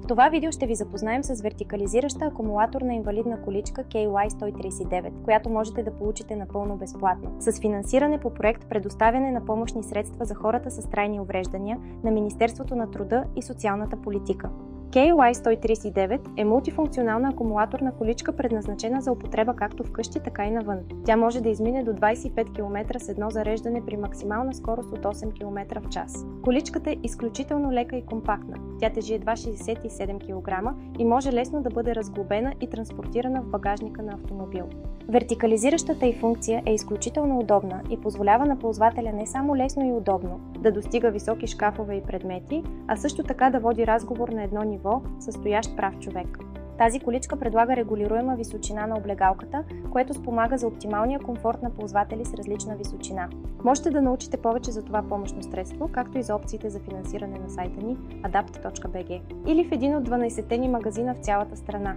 В това видео ще ви запознаем с вертикализираща акумулаторна инвалидна количка KY139, която можете да получите напълно безплатно, с финансиране по проект Предоставяне на помощни средства за хората с трайни увреждания на Министерството на труда и социалната политика. KY139 е мултифункционална акумулаторна количка, предназначена за употреба както вкъщи, така и навън. Тя може да измине до 25 км с едно зареждане при максимална скорост от 8 км в час. Количката е изключително лека и компактна. Тя тежи едва 67 кг и може лесно да бъде разглобена и транспортирана в багажника на автомобил. Вертикализиращата й функция е изключително удобна и позволява на ползвателя не само лесно и удобно да достига високи шкафове и предмети, а също така да води разговор на едно ниво със стоящ прав човек. Тази количка предлага регулируема височина на облегалката, което спомага за оптималния комфорт на ползватели с различна височина. Можете да научите повече за това помощно средство, както и за опциите за финансиране на сайта ни adapt.bg или в един от 12-те ни магазина в цялата страна.